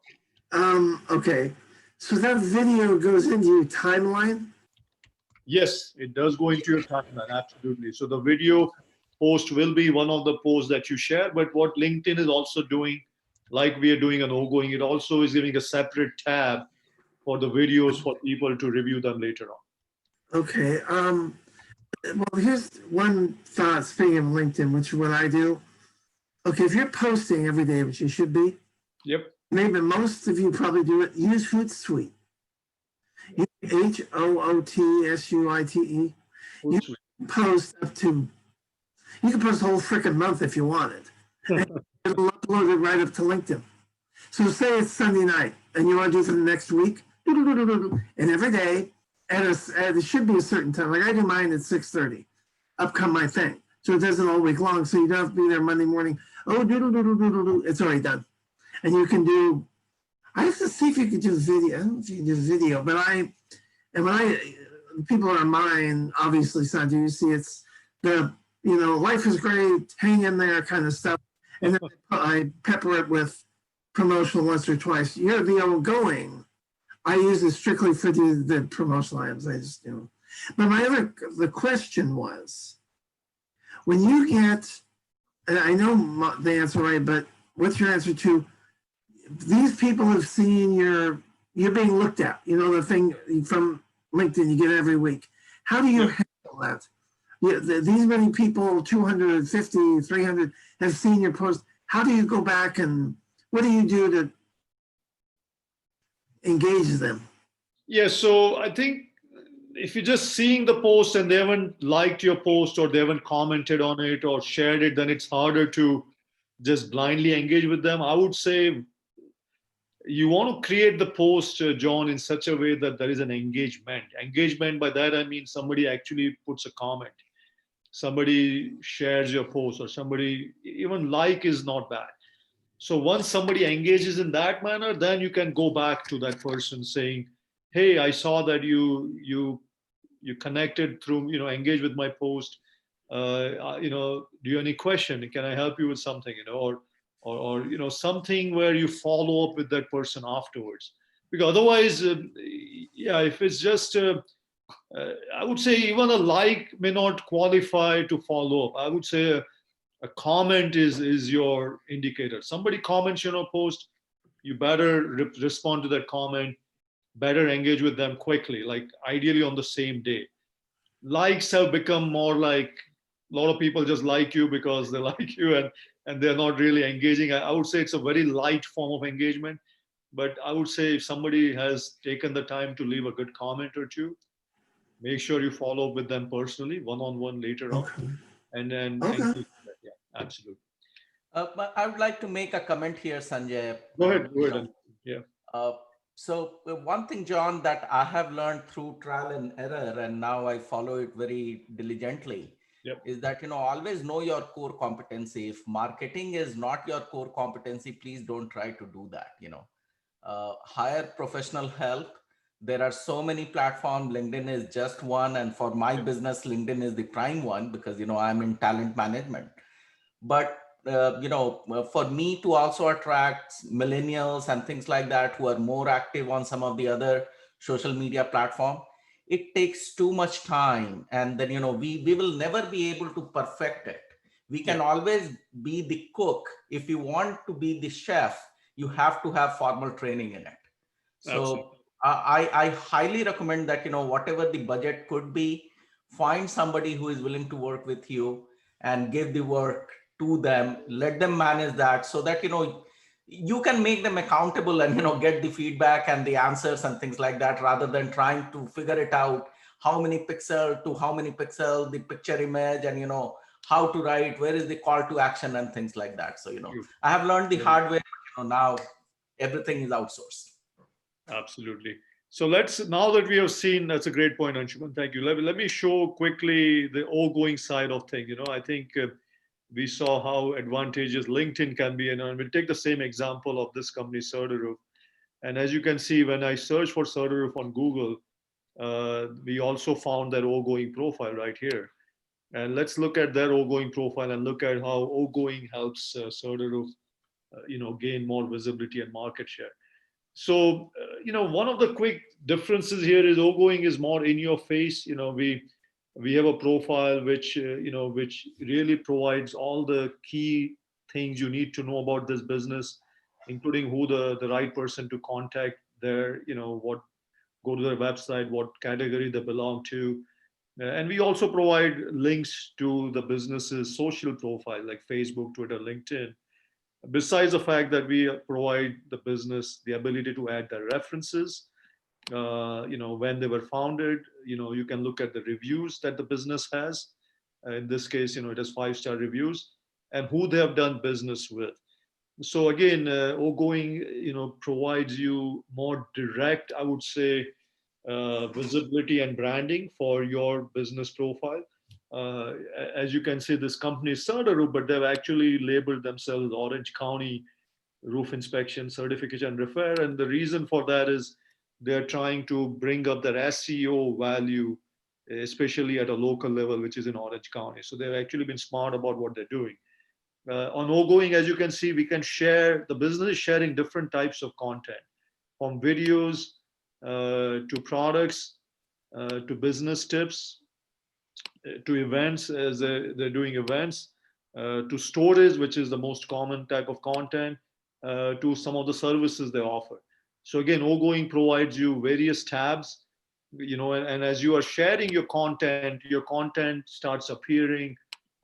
Okay. So that video goes into your timeline? Yes, it does go into your timeline, absolutely. So the video post will be one of the posts that you share, but what LinkedIn is also doing, like we are doing on oGoing, it also is giving a separate tab for the videos for people to review them later on. Okay. Well, here's one thought, speaking of LinkedIn, which is what I do. Okay, if you're posting every day, which you should be. Yep. Maybe most of you probably do it. Use Hootsuite. HOOTSUITE. You can post up to, you can post a whole freaking month if you wanted. It'll upload it right up to LinkedIn. So say it's Sunday night and you want to do it for the next week, and every day, it should be a certain time. Like I do mine at 6:30. Up come my thing. So it does it all week long. So you don't have to be there Monday morning. Oh, it's already done. And you can do, I have to see if you can do video. I don't know if you can do video, but people are mine, obviously, Sanjay, you see it's the, life is great, hang in there kind of stuff. And then I pepper it with promotional once or twice. You're the oGoing. I use it strictly for the promotional items. I just, But the question was, when you get, and I know the answer right, but what's your answer to, these people have seen you're being looked at, the thing from LinkedIn you get every week. How do you handle that? These many people, 250, 300, have seen your post. How do you go back and what do you do to engage them? Yeah, so I think if you're just seeing the post and they haven't liked your post or they haven't commented on it or shared it, then it's harder to just blindly engage with them. I would say you want to create the post, John, in such a way that there is an engagement. Engagement, by that I mean somebody actually puts a comment, somebody shares your post, or somebody, even like is not bad. So once somebody engages in that manner, then you can go back to that person saying, hey, I saw that you connected through, engage with my post. Do you have any question? Can I help you with something? Or something where you follow up with that person afterwards. Because otherwise, if it's just, I would say even a like may not qualify to follow up. I would say a comment is your indicator. Somebody comments on a post, you better respond to that comment, better engage with them quickly, like ideally on the same day. Likes have become more like, a lot of people just like you because they like you and they're not really engaging. I would say it's a very light form of engagement, but I would say if somebody has taken the time to leave a good comment or two, make sure you follow up with them personally, one-on-one later on, and then engage. Yeah, absolutely. But I would like to make a comment here, Sanjay. Go ahead. Yeah. So one thing, John, that I have learned through trial and error, and now I follow it very diligently, is that, always know your core competency. If marketing is not your core competency, please don't try to do that. Hire professional help. There are so many platforms. LinkedIn is just one. And for my business, LinkedIn is the prime one because, I'm in talent management. But for me to also attract millennials and things like that who are more active on some of the other social media platform, it takes too much time. And then, we will never be able to perfect it. We can always be the cook. If you want to be the chef, you have to have formal training in it. So I highly recommend that, whatever the budget could be, find somebody who is willing to work with you and give the work to them, let them manage that so that, you can make them accountable and, get the feedback and the answers and things like that, rather than trying to figure it out, how many pixel to how many pixel, the picture image, and, how to write, where is the call to action and things like that. So, True. I have learned the Yeah. hard way, now everything is outsourced. Absolutely. So now that we have seen, that's a great point, Anshuman. Thank you. Let me show quickly the oGoing side of things. I think we saw how advantageous LinkedIn can be. And we'll take the same example of this company, Certaroof. And as you can see, when I search for Certaroof on Google, we also found their oGoing profile right here. And let's look at their oGoing profile and look at how oGoing helps Certaroof, gain more visibility and market share. So, one of the quick differences here is oGoing is more in your face. We have a profile which really provides all the key things you need to know about this business, including who the right person to contact there, go to their website, what category they belong to. And we also provide links to the business's social profile like Facebook, Twitter, LinkedIn. Besides the fact that we provide the business the ability to add their references, when they were founded, you can look at the reviews that the business has. In this case, it has 5-star reviews and who they have done business with. So again, oGoing, provides you more direct, I would say, visibility and branding for your business profile. As you can see, this company is Certaroof, but they've actually labeled themselves Orange County Roof Inspection Certification and Repair. And the reason for that is they're trying to bring up their SEO value, especially at a local level, which is in Orange County. So they've actually been smart about what they're doing. On oGoing, as you can see, we can share, the business is sharing different types of content, from videos to products, to business tips, to events as they're doing events, to stories, which is the most common type of content, to some of the services they offer. So again, oGoing provides you various tabs, and as you are sharing your content starts appearing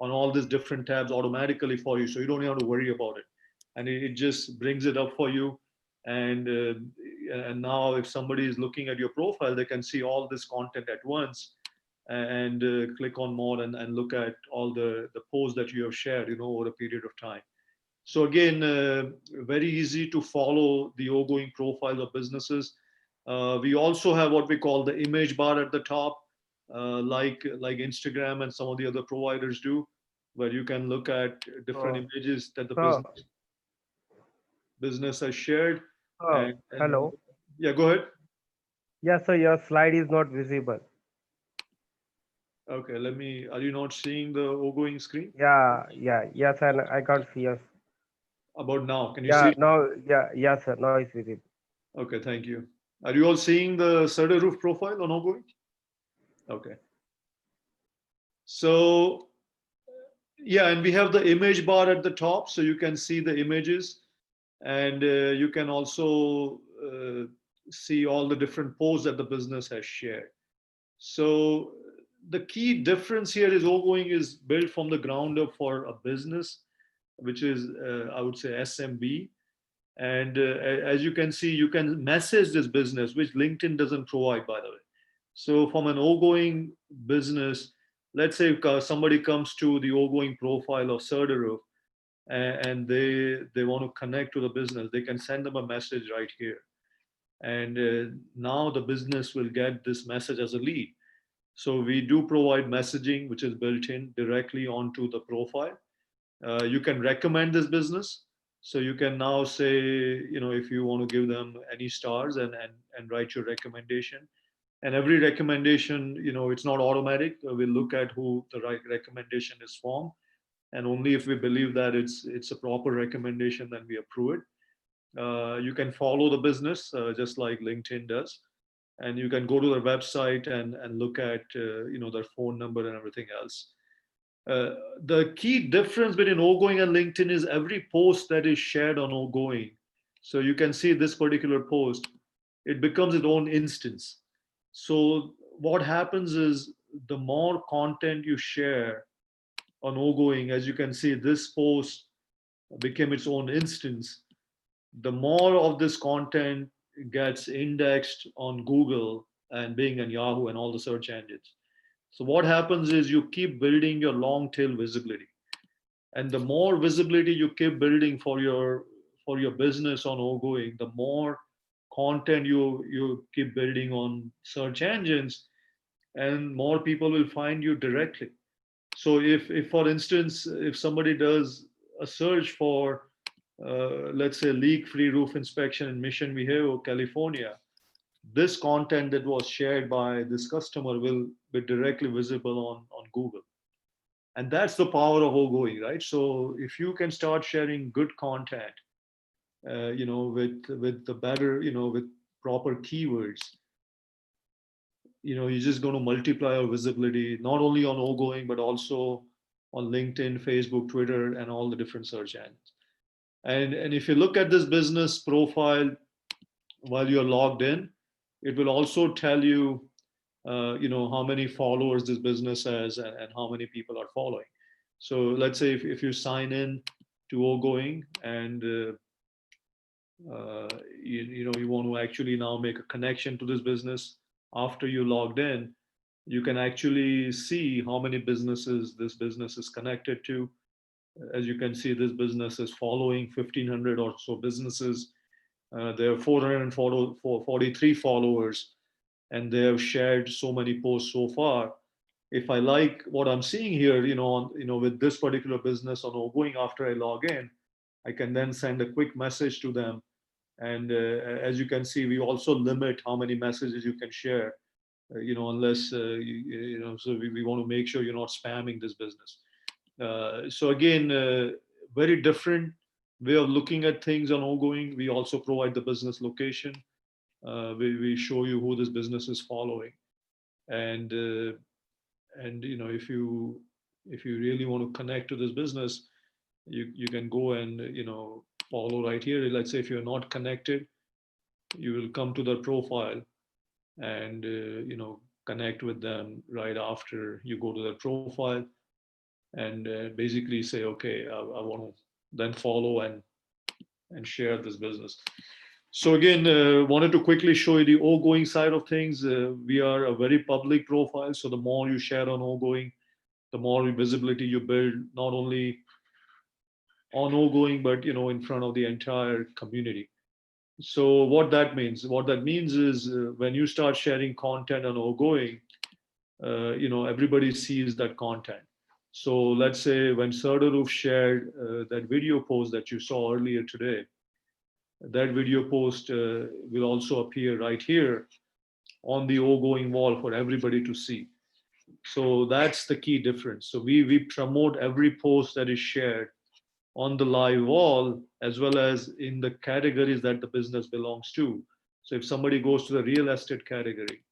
on all these different tabs automatically for you. So you don't have to worry about it. And it just brings it up for you. And now if somebody is looking at your profile, they can see all this content at once and click on more and look at all the posts that you have shared, over a period of time. So again, very easy to follow the oGoing profile of businesses. We also have what we call the image bar at the top, like Instagram and some of the other providers do, where you can look at different images that the business has shared. And hello. Yeah, go ahead. Yes, sir, your slide is not visible. Okay, are you not seeing the oGoing screen? Yes, and I can't see us. About now, can you see it? No, yes, sir, now it's visible. Okay, thank you. Are you all seeing the Certaroof profile on oGoing? Okay. So, yeah, and we have the image bar at the top, so you can see the images, and you can also see all the different posts that the business has shared. So the key difference here is oGoing is built from the ground up for a business, which is, I would say, SMB. And as you can see, you can message this business, which LinkedIn doesn't provide, by the way. So from an oGoing business, let's say somebody comes to the oGoing profile of Certaroof and they want to connect to the business, they can send them a message right here. And now the business will get this message as a lead. So we do provide messaging, which is built in directly onto the profile. You can recommend this business. So you can now say, if you want to give them any stars and write your recommendation. And every recommendation, it's not automatic. We'll look at who the right recommendation is from. And only if we believe that it's a proper recommendation, then we approve it. You can follow the business just like LinkedIn does. And you can go to their website and look at their phone number and everything else. The key difference between oGoing and LinkedIn is every post that is shared on oGoing. So you can see this particular post, it becomes its own instance. So what happens is the more content you share on oGoing, as you can see, this post became its own instance. The more of this content gets indexed on Google and Bing and Yahoo and all the search engines. So what happens is you keep building your long tail visibility. And the more visibility you keep building for your business on oGoing, the more content you keep building on search engines, and more people will find you directly. So if for instance, if somebody does a search for let's say leak-free roof inspection in Mission Viejo, California, this content that was shared by this customer will be directly visible on Google. And that's the power of oGoing, right? So if you can start sharing good content, with the better, with proper keywords, you're just going to multiply your visibility, not only on oGoing, but also on LinkedIn, Facebook, Twitter, and all the different search engines. And if you look at this business profile while you're logged in, it will also tell you, how many followers this business has and how many people are following. So let's say if you sign in to oGoing and you want to actually now make a connection to this business after you logged in, you can actually see how many businesses this business is connected to. As you can see, this business is following 1,500 or so businesses. There are 443 followers, and they have shared so many posts so far. If I like what I'm seeing here, with this particular business on oGoing, after I log in, I can then send a quick message to them. And as you can see, we also limit how many messages you can share, unless, so we want to make sure you're not spamming this business. So again, very different way of looking at things on oGoing. We also provide the business location. We show you who this business is following. And if you really want to connect to this business, you can go and follow right here. Let's say if you're not connected, you will come to their profile and connect with them right after you go to their profile, and basically say, okay, I want to then follow and share this business. So again, wanted to quickly show you the oGoing side of things. We are a very public profile, so the more you share on oGoing, the more visibility you build, not only on oGoing, but in front of the entire community. So what that means is when you start sharing content on oGoing, everybody sees that content. So let's say when Serdaroof shared that video post that you saw earlier today, that video post will also appear right here on the oGoing wall for everybody to see. So that's the key difference. So we promote every post that is shared on the live wall, as well as in the categories that the business belongs to. So if somebody goes to the real estate category,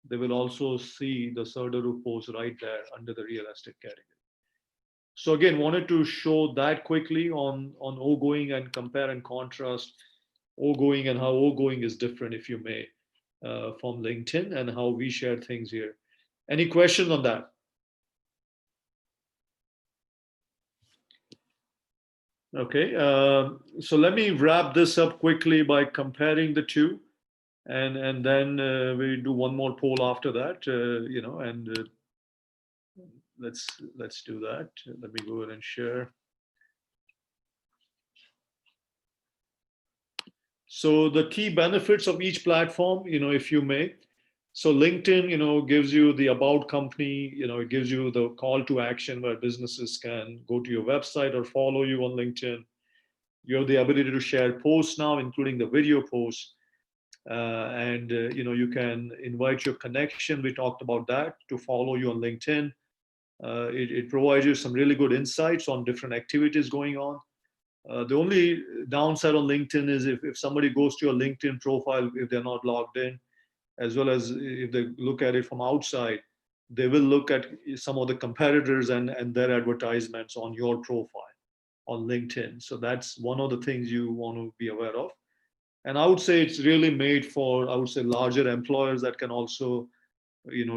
they will also see the Serdaroof post right there under the real estate category. So again, wanted to show that quickly on oGoing and compare and contrast oGoing and how oGoing is different, if you may, from LinkedIn, and how we share things here. Any questions on that? Okay, so let me wrap this up quickly by comparing the two, and then we do one more poll after that, and let's do that. Let me go ahead and share. So the key benefits of each platform, if you may. So LinkedIn, gives you the about company, it gives you the call to action where businesses can go to your website or follow you on LinkedIn. You have the ability to share posts now, including the video posts. And you can invite your connection. We talked about that, to follow you on LinkedIn. It provides you some really good insights on different activities going on. The only downside on LinkedIn is if somebody goes to your LinkedIn profile, if they're not logged in, as well as if they look at it from outside, they will look at some of the competitors and their advertisements on your profile on LinkedIn. So that's one of the things you want to be aware of. And I would say it's really made for, larger employers that can also,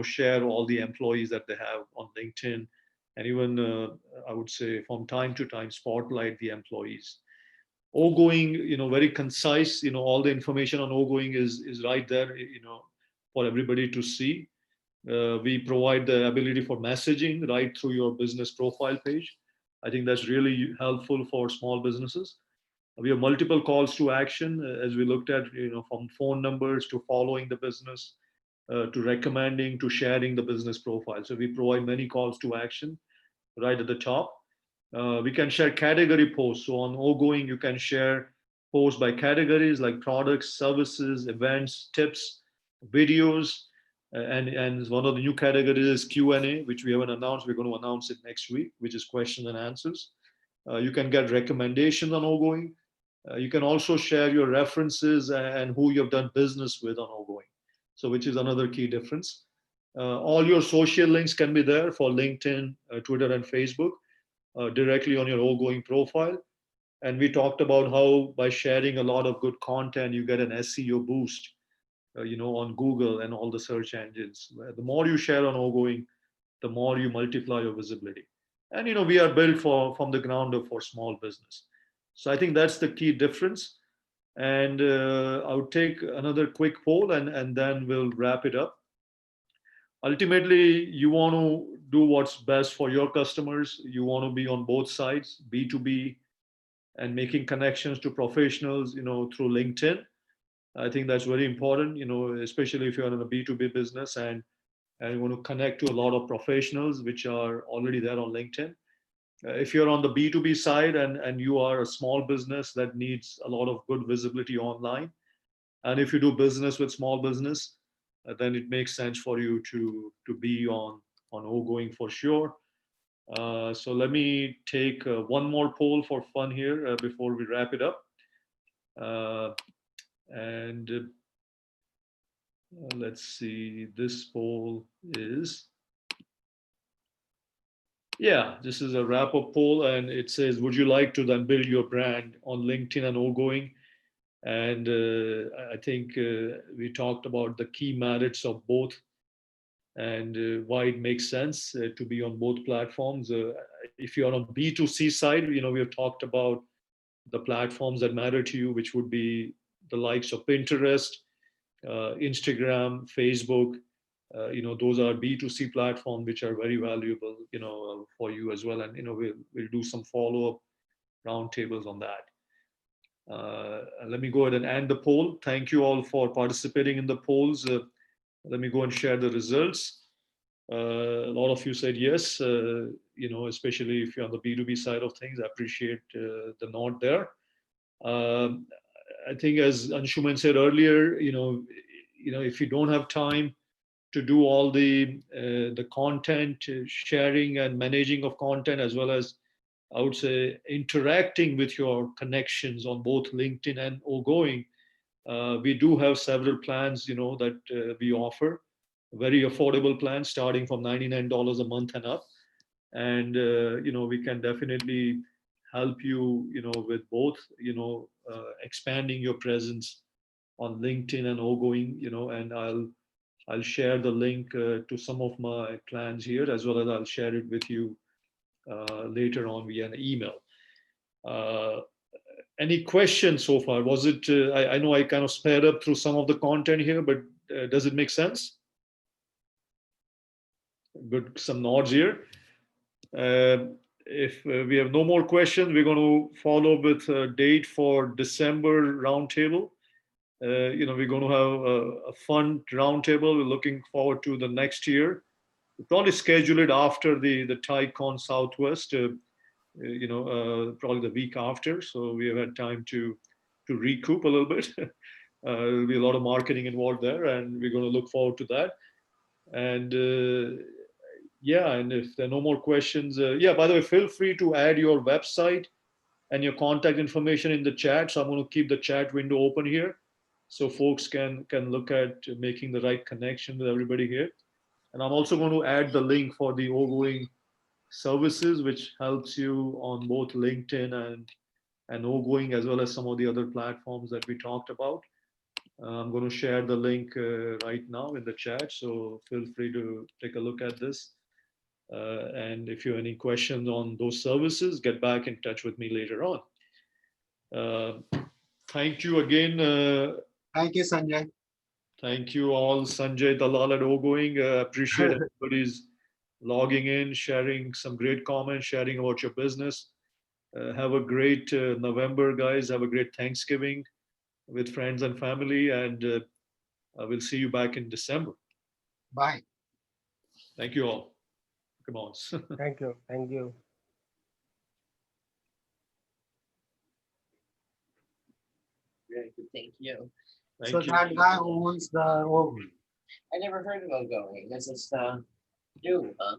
share all the employees that they have on LinkedIn. And even, I would say, from time to time, spotlight the employees. oGoing, very concise, all the information on oGoing is right there, for everybody to see. We provide the ability for messaging right through your business profile page. I think that's really helpful for small businesses. We have multiple calls to action, as we looked at, from phone numbers to following the business, to recommending, to sharing the business profile. So we provide many calls to action right at the top. We can share category posts. So on oGoing, you can share posts by categories like products, services, events, tips, videos, and one of the new categories is Q&A, which we haven't announced. We're going to announce it next week, which is questions and answers. You can get recommendations on oGoing. You can also share your references and who you've done business with on oGoing. So which is another key difference. All your social links can be there for LinkedIn, Twitter, and Facebook directly on your oGoing profile. And we talked about how by sharing a lot of good content, you get an SEO boost, on Google and all the search engines. The more you share on oGoing, the more you multiply your visibility. And we are built from the ground up for small business. So I think that's the key difference. And I would take another quick poll and then we'll wrap it up. Ultimately, you want to do what's best for your customers. You want to be on both sides, B2B and making connections to professionals, through LinkedIn. I think that's very important, especially if you're in a B2B business and you want to connect to a lot of professionals which are already there on LinkedIn. If you're on the B2B side and you are a small business that needs a lot of good visibility online, and if you do business with small business, then it makes sense for you to be on oGoing for sure. So let me take one more poll for fun here before we wrap it up. Let's see, this poll is, this is a wrap-up poll, and it says, would you like to then build your brand on LinkedIn and oGoing? And I think we talked about the key merits of both and why it makes sense to be on both platforms. If you're on B2C side, we have talked about the platforms that matter to you, which would be the likes of Pinterest, Instagram, Facebook. Those are B2C platforms which are very valuable, for you as well. And we'll do some follow-up roundtables on that. Let me go ahead and end the poll. Thank you all for participating in the polls. Let me go and share the results. A lot of you said yes, especially if you're on the B2B side of things. I appreciate the nod there. I think as Anshuman said earlier, if you don't have time to do all the content sharing and managing of content, as well as I would say interacting with your connections on both LinkedIn and oGoing, we do have several plans, that we offer. Very affordable plans starting from $99 a month and up. And, we can definitely help you, with both, expanding your presence on LinkedIn and oGoing, and I'll share the link to some of my plans here, as well as I'll share it with you later on via an email. Any questions so far? Was it, I know I kind of sped up through some of the content here, but does it make sense? Good, some nods here. If we have no more questions, we're going to follow with a date for December roundtable. We're going to have a fun roundtable. We're looking forward to the next year. We'll probably schedule it after the TiCon Southwest, probably the week after. So we have had time to recoup a little bit. There'll be a lot of marketing involved there, and we're going to look forward to that. And and if there are no more questions, by the way, feel free to add your website and your contact information in the chat. So I'm going to keep the chat window open here, so folks can look at making the right connection with everybody here. And I'm also going to add the link for the oGoing services, which helps you on both LinkedIn and oGoing, as well as some of the other platforms that we talked about. I'm going to share the link right now in the chat, so feel free to take a look at this. And if you have any questions on those services, get back in touch with me later on. Thank you again. Thank you, Sanjay. Thank you all, Sanjay, Dalal, and oGoing. Appreciate everybody's logging in, sharing some great comments, sharing about your business. Have a great November, guys. Have a great Thanksgiving with friends and family, and I will see you back in December. Bye. Thank you all. Come on. Thank you. Thank you. Very good. Thank you. Thank So you. that guy owns the oGoing. I never heard of oGoing. This is new, huh?